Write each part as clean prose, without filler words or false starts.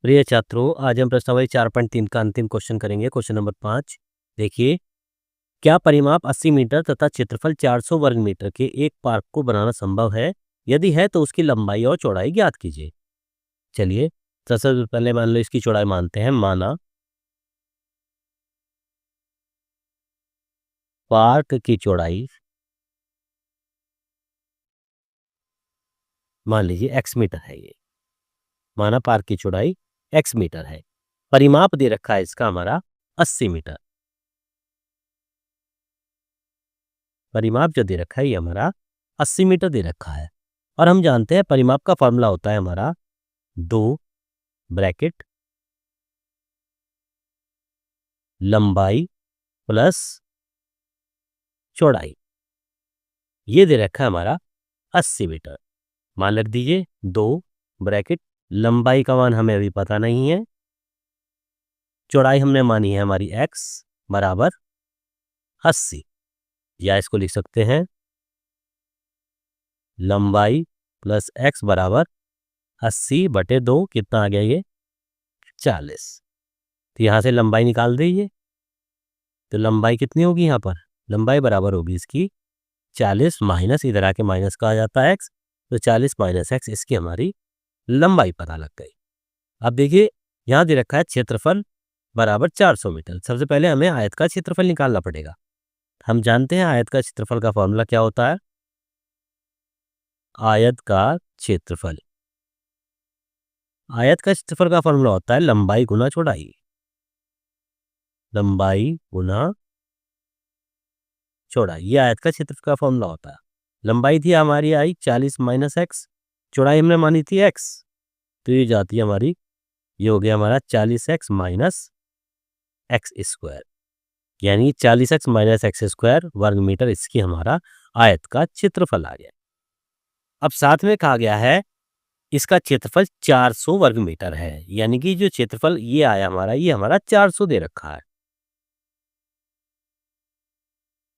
प्रिय छात्रों, आज हम प्रश्नावली 4.3 का अंतिम क्वेश्चन करेंगे। क्वेश्चन नंबर 5 देखिए, क्या परिमाप 80 मीटर तथा क्षेत्रफल 400 वर्ग मीटर के एक पार्क को बनाना संभव है? यदि है तो उसकी लंबाई और चौड़ाई ज्ञात कीजिए। चलिए, सबसे पहले मान लो इसकी चौड़ाई मानते हैं। माना पार्क की चौड़ाई मान लीजिए x मीटर है। ये माना पार्क की चौड़ाई x मीटर है। परिमाप दे रखा है इसका हमारा 80 मीटर। परिमाप जो दे रखा है ये हमारा 80 मीटर दे रखा है। और हम जानते हैं परिमाप का फॉर्मूला होता है हमारा 2 ब्रैकेट लंबाई प्लस चौड़ाई। ये दे रखा है हमारा 80 मीटर। मान रख दीजिए 2 ब्रैकेट लंबाई का मान हमें अभी पता नहीं है, चौड़ाई हमने मानी है हमारी x बराबर 80, या इसको लिख सकते हैं लंबाई प्लस x बराबर 80/2 कितना आ गया ये 40। तो यहाँ से लंबाई निकाल दीजिए। तो लंबाई कितनी होगी यहाँ पर? लंबाई बराबर होगी इसकी 40 माइनस इधर आके माइनस का आ जाता है x, तो 40 माइनस x इसकी हमारी लंबाई पता लग गई। अब देखिए यहाँ दे रखा है क्षेत्रफल बराबर 400 मीटर। सबसे पहले हमें आयत का क्षेत्रफल निकालना पड़ेगा। हम जानते हैं आयत का क्षेत्रफल का फॉर्मूला क्या होता है। आयत का क्षेत्रफल का फॉर्मूला होता है लंबाई गुना चौड़ाई। लंबाई गुना चौड़ाई, ये आयत का क्षेत्रफल का फॉर्मूला होता है। लंबाई थी हमारी आई 40 माइनस एक्स, चौड़ाई हमने मानी थी x, तो ये जाती है हमारी, ये हो गया हमारा 40x माइनस एक्स स्क्वायर, यानी 40x माइनस एक्स स्क्वायर वर्ग मीटर इसकी हमारा आयत का क्षेत्रफल आ गया। अब साथ में कहा गया है इसका क्षेत्रफल 400 वर्ग मीटर है, यानी कि जो क्षेत्रफल ये आया हमारा, ये हमारा 400 दे रखा है।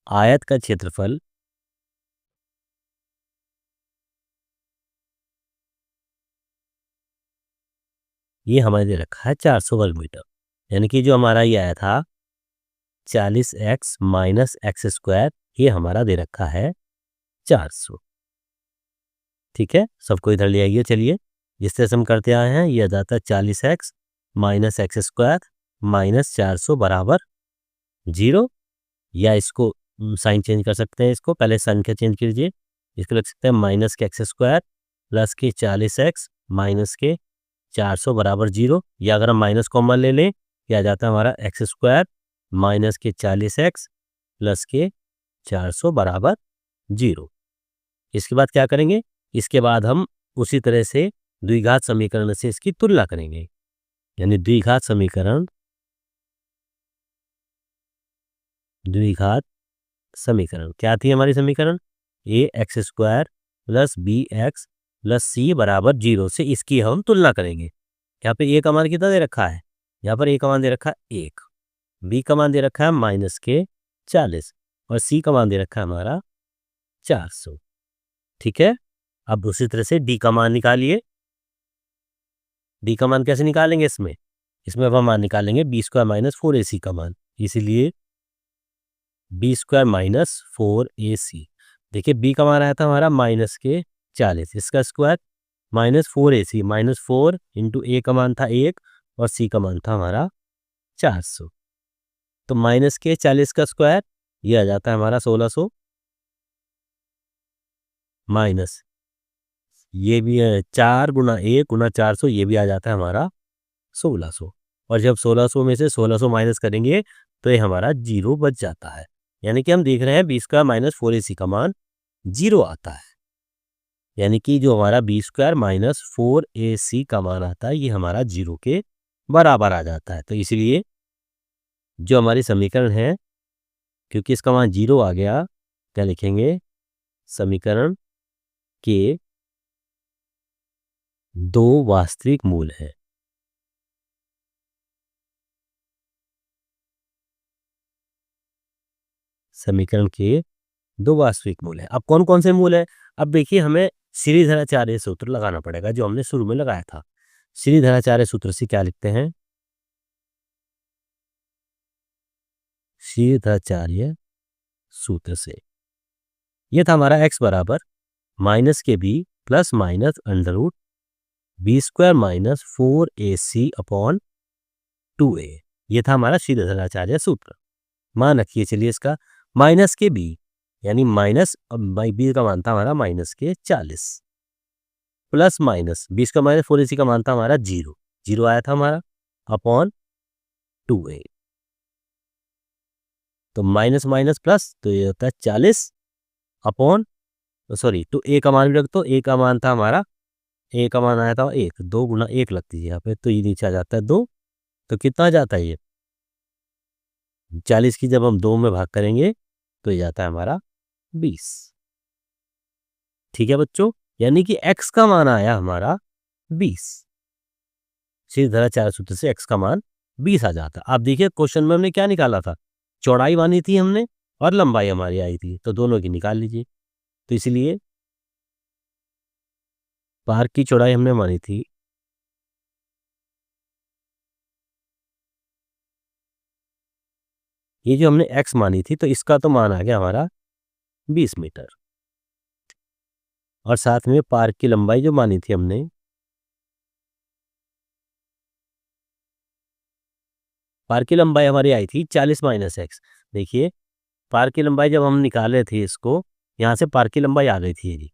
आयत का क्षेत्रफल ये हमारे दे रखा है 400 वर्ग मीटर, यानी कि जो हमारा ये आया था 40x माइनस एक्स स्क्वायर, ये हमारा दे रखा है 400। ठीक है, सबको इधर ले आइए। चलिए, जिस तरह से हम करते आए हैं, ये आ जाता है 40x minus x square minus 400 बराबर 0, या इसको साइन चेंज कर सकते हैं। इसको पहले संख्या चेंज कीजिए, इसको लिख सकते हैं माइनस के एक्स स्क्वायर प्लस के 40x माइनस के 400 बराबर 0, या अगर हम माइनस कॉमन ले लें, क्या आ जाता है हमारा एक्स स्क्वायर माइनस के 40x प्लस के 400 बराबर 0। इसके बाद क्या करेंगे? इसके बाद हम उसी तरह से द्विघात समीकरण से इसकी तुलना करेंगे, यानी द्विघात समीकरण क्या थी हमारी समीकरण? A x square plus b x plus c बराबर 0 से इसकी हम तुलना करेंगे। यहाँ पे ए का मान कितना दे रखा है? यहाँ पर ए का मान दे रखा है 1, बी का मान दे रखा है माइनस के 40 और सी का मान दे रखा है हमारा 400। ठीक है, अब दूसरी तरह से डी का मान निकालिए। डी का मान कैसे निकालेंगे? इसमें अब हम मान निकालेंगे बी स्क्वायर माइनस 4ac का मान, इसीलिए बी स्क्वायर माइनस 4ac। देखिए बी का मान आया था हमारा माइनस के 40, इसका square minus 4ac, minus 4 into a का मान था 1 और सी का मान था हमारा 400, तो माइनस के 40 का स्क्वायर ये आ जाता है हमारा 1600 माइनस ये भी है 4 गुना 1 गुना 400, ये भी आ जाता है हमारा 1600। और जब 1600 में से 1600 माइनस करेंगे तो ये हमारा 0 बच जाता है, यानी कि हम देख रहे हैं बी स्क्वायर माइनस 4ac का मान 0 आता है, यानी कि जो हमारा बी स्क्वायर माइनस 4ac का मान आता है ये हमारा 0 के बराबर आ जाता है। तो इसलिए जो हमारी समीकरण है, क्योंकि इसका मान 0 आ गया, क्या लिखेंगे? समीकरण के 2 वास्तविक मूल है। समीकरण के 2 वास्तविक मूल है। अब कौन कौन से मूल है? अब देखिए हमें श्रीधराचार्य सूत्र लगाना पड़ेगा जो हमने शुरू में लगाया था। श्रीधराचार्य सूत्र से क्या लिखते हैं? श्रीधराचार्य सूत्र से ये था हमारा x बराबर माइनस के b plus minus under root b square minus 4ac upon 2a। ये था हमारा श्रीधराचार्य सूत्र। मान रखिए चलिए इसका माइनस के बी यानी माइनस बी का मान था हमारा माइनस के 40 प्लस माइनस 20 का माइनस 4ac का मान था हमारा 0 आया था हमारा अपॉन 2a। तो माइनस माइनस प्लस तो ये होता है 40 अपॉन सॉरी टू a का मान भी रख दो। a का मान था हमारा a का मान आया था 1 2 गुना 1 लगती है यहाँ पे तो ये नीचे आ जाता है 2। तो कितना आ जाता है ये 40 की जब हम 2 में भाग करेंगे तो ये जाता है हमारा 20। ठीक है बच्चों, यानी कि x का मान आया हमारा 20। श्रीधराचार्य सूत्र से x का मान 20 आ जाता। आप देखिए क्वेश्चन में हमने क्या निकाला था, चौड़ाई मानी थी हमने और लंबाई हमारी आई थी, तो दोनों की निकाल लीजिए। तो इसलिए पार्क की चौड़ाई हमने मानी थी ये जो हमने x मानी थी तो इसका तो मान आ गया हमारा 20 मीटर और साथ में पार्क की लंबाई जो मानी थी हमने पार्क की लंबाई हमारी आई थी 40 माइनस एक्स। देखिए पार्क की लंबाई जब हम निकाले थे इसको यहाँ से पार्क की लंबाई आ गई थी, ये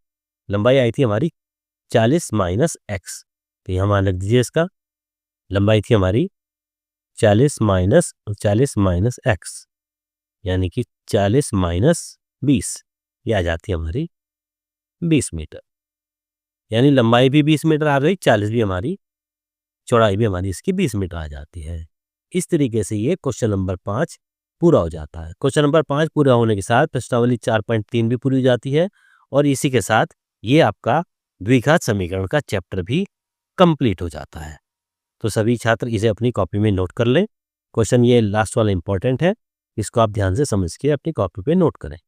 लंबाई आई थी हमारी 40 माइनस एक्स। तो यहाँ मान रख दीजिए इसका लंबाई थी हमारी 40 माइनस एक्स यानी कि 40 माइनस 20 ये आ जाती है हमारी 20 मीटर। यानी लंबाई भी 20 मीटर आ गई, 40 भी हमारी, चौड़ाई भी हमारी इसकी 20 मीटर आ जाती है। इस तरीके से ये क्वेश्चन नंबर 5 पूरा हो जाता है। क्वेश्चन नंबर 5 पूरा होने के साथ प्रश्नावली 4.3 भी पूरी हो जाती है और इसी के साथ ये आपका द्विघात समीकरण का चैप्टर भी कंप्लीट हो जाता है। तो सभी छात्र इसे अपनी कॉपी में नोट कर लें। क्वेश्चन ये लास्ट वाला इंपॉर्टेंट है, इसको आप ध्यान से समझ के अपनी कॉपी पे नोट करें।